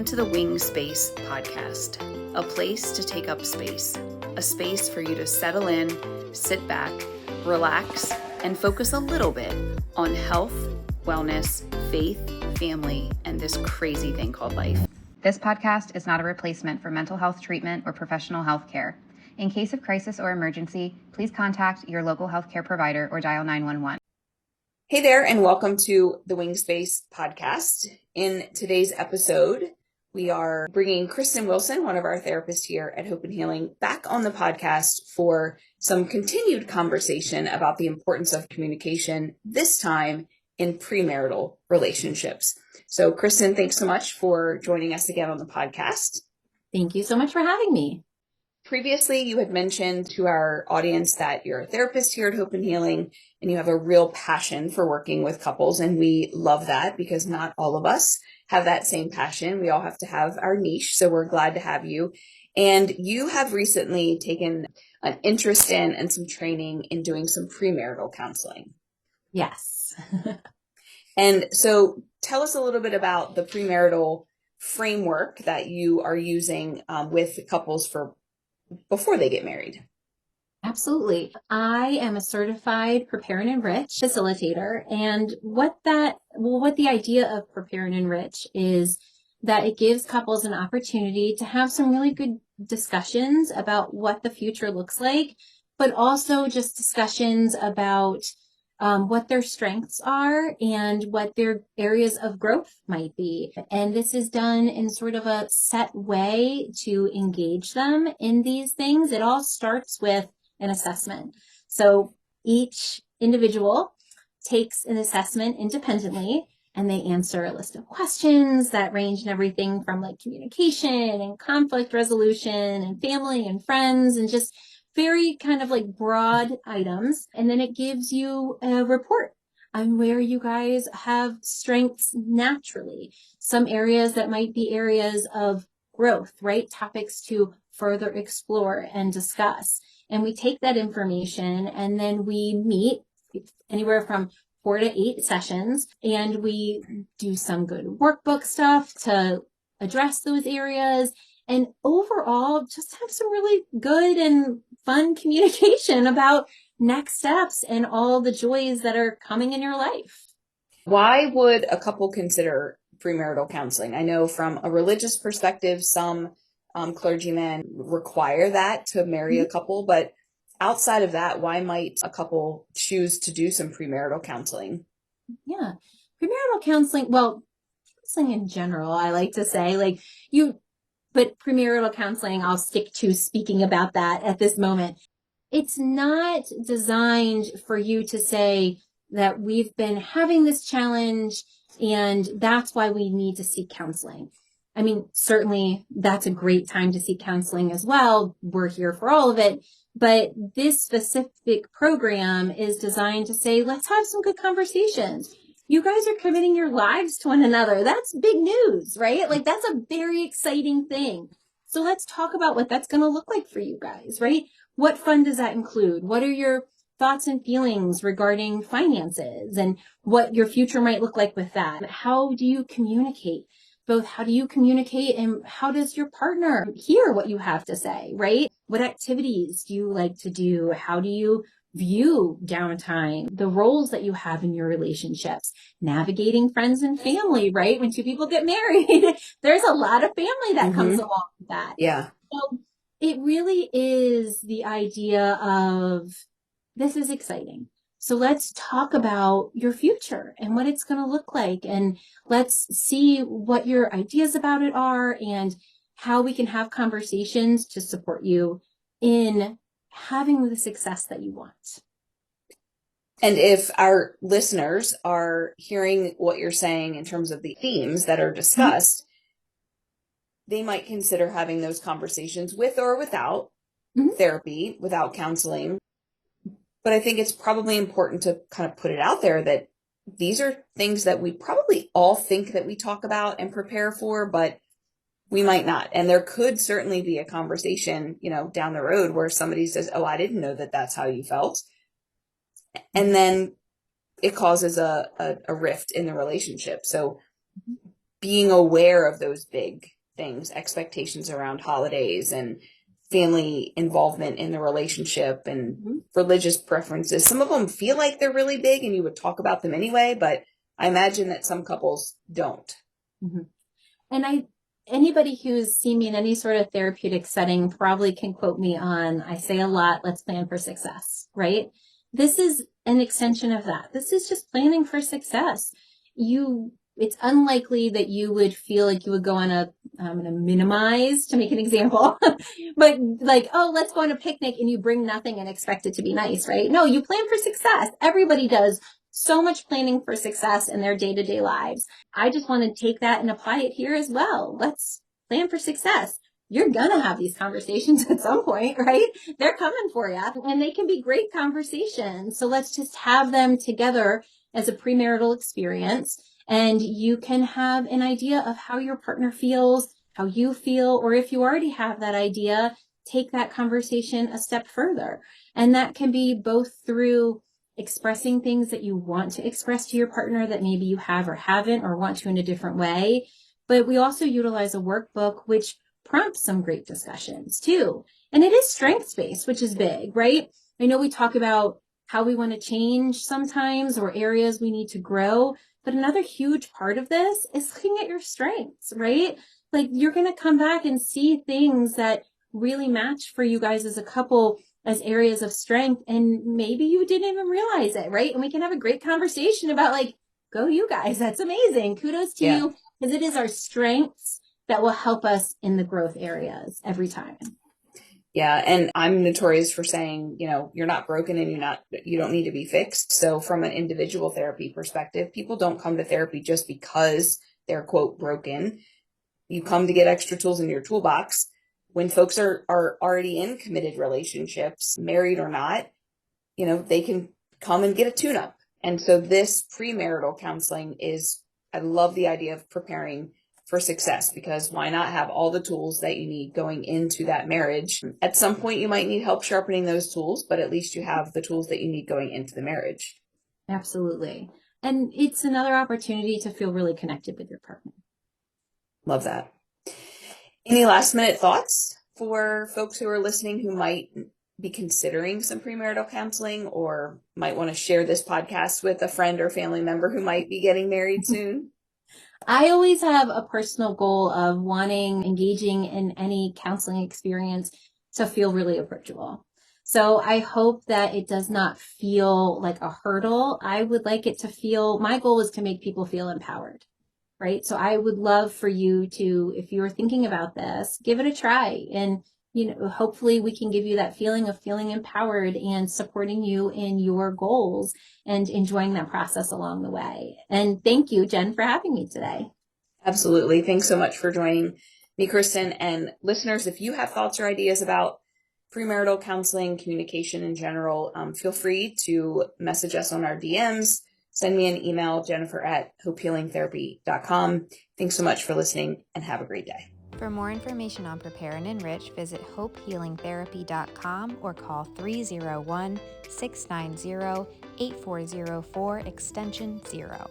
to the Wing Space podcast, a place to take up space, a space for you to settle in, sit back, relax, and focus a little bit on health, wellness, faith, family, and this crazy thing called life. This podcast is not a replacement for mental health treatment or professional health care. In case of crisis or emergency, please contact your local healthcare provider or dial 911. Hey there, and welcome to the Wing Space podcast. In today's episode, we are bringing Kristen Wilson, one of our therapists here at Hope and Healing, back on the podcast for some continued conversation about the importance of communication, this time in premarital relationships. So, Kristen, thanks so much for joining us again on the podcast. Thank you so much for having me. Previously, you had mentioned to our audience that you're a therapist here at Hope and Healing, and you have a real passion for working with couples. And we love that because not all of us have that same passion. We all have to have our niche. So we're glad to have you. And you have recently taken an interest in and some training in doing some premarital counseling. Yes. And so tell us a little bit about the premarital framework that you are using with couples for before they get married. Absolutely. I am a certified Prepare and Enrich facilitator. And what the idea of Prepare and Enrich is that it gives couples an opportunity to have some really good discussions about what the future looks like, but also just discussions about what their strengths are and what their areas of growth might be. And this is done in sort of a set way to engage them in these things. It all starts with an assessment. So each individual takes an assessment independently, and they answer a list of questions that range in everything from like communication and conflict resolution and family and friends and just very kind of like broad items. And then it gives you a report on where you guys have strengths naturally. Some areas that might be areas of growth, right? Topics to further explore and discuss. And we take that information and then we meet anywhere from 4 to 8 sessions, and we do some good workbook stuff to address those areas. And overall, just have some really good and fun communication about next steps and all the joys that are coming in your life. Why would a couple consider premarital counseling? I know from a religious perspective, some clergymen require that to marry a couple, but outside of that, why might a couple choose to do some premarital counseling? Yeah, premarital counseling, well, counseling in general, I like to say, but premarital counseling, I'll stick to speaking about that at this moment. It's not designed for you to say that we've been having this challenge and that's why we need to seek counseling. I mean, certainly that's a great time to seek counseling as well. We're here for all of it. But this specific program is designed to say, let's have some good conversations. You guys are committing your lives to one another. That's big news, right? Like that's a very exciting thing. So let's talk about what that's going to look like for you guys, right? What fun does that include? What are your thoughts and feelings regarding finances and what your future might look like with that? How do you communicate? Both how do you communicate and how does your partner hear what you have to say, right? What activities do you like to do? How do you view downtime, the roles that you have in your relationships, navigating friends and family, right? When two people get married, there's a lot of family that comes along with that. Yeah. So it really is the idea of this is exciting. So let's talk about your future and what it's going to look like. And let's see what your ideas about it are and how we can have conversations to support you in having the success that you want. And if our listeners are hearing what you're saying in terms of the themes that are discussed, they might consider having those conversations with or without therapy, without counseling. But I think it's probably important to kind of put it out there that these are things that we probably all think that we talk about and prepare for, but we might not. And there could certainly be a conversation, down the road where somebody says, oh, I didn't know that that's how you felt. And then it causes a rift in the relationship. So being aware of those big things, expectations around holidays and family involvement in the relationship and religious preferences. Some of them feel like they're really big and you would talk about them anyway, but I imagine that some couples don't. Mm-hmm. And anybody who's seen me in any sort of therapeutic setting probably can quote me on, I say a lot, let's plan for success, right? This is an extension of that. This is just planning for success. It's unlikely that you would feel like you would go on I'm going to minimize to make an example, but like, oh, let's go on a picnic and you bring nothing and expect it to be nice, right? No, you plan for success. Everybody does so much planning for success in their day-to-day lives. I just want to take that and apply it here as well. Let's plan for success. You're going to have these conversations at some point, right? They're coming for you and they can be great conversations. So let's just have them together as a premarital experience. And you can have an idea of how your partner feels, how you feel, or if you already have that idea, take that conversation a step further. And that can be both through expressing things that you want to express to your partner that maybe you have or haven't or want to in a different way. But we also utilize a workbook which prompts some great discussions too. And it is strengths-based, which is big, right? I know we talk about how we want to change sometimes or areas we need to grow, but another huge part of this is looking at your strengths, right? Like you're going to come back and see things that really match for you guys as a couple as areas of strength. And maybe you didn't even realize it, right? And we can have a great conversation about like, go you guys. That's amazing. Kudos to you, because it is our strengths that will help us in the growth areas every time. Yeah. And I'm notorious for saying, you're not broken and you don't need to be fixed. So from an individual therapy perspective, people don't come to therapy just because they're quote broken. You come to get extra tools in your toolbox. When folks are already in committed relationships, married or not, they can come and get a tune-up. And so this premarital counseling I love the idea of preparing for success, because why not have all the tools that you need going into that marriage? At some point, you might need help sharpening those tools, but at least you have the tools that you need going into the marriage. Absolutely. And it's another opportunity to feel really connected with your partner. Love that. Any last minute thoughts for folks who are listening who might be considering some premarital counseling or might want to share this podcast with a friend or family member who might be getting married soon? I always have a personal goal of engaging in any counseling experience to feel really approachable. So I hope that it does not feel like a hurdle. I would like it to feel, my goal is to make people feel empowered, right? So I would love for you to, if you're thinking about this, give it a try. And, hopefully we can give you that feeling of feeling empowered and supporting you in your goals and enjoying that process along the way. And thank you, Jen, for having me today. Absolutely. Thanks so much for joining me, Kristen. And listeners, if you have thoughts or ideas about premarital counseling, communication in general, feel free to message us on our DMs. Send me an email, jennifer@hopehealingtherapy.com. Thanks so much for listening and have a great day. For more information on Prepare and Enrich, visit hopehealingtherapy.com or call 301-690-8404 extension 0.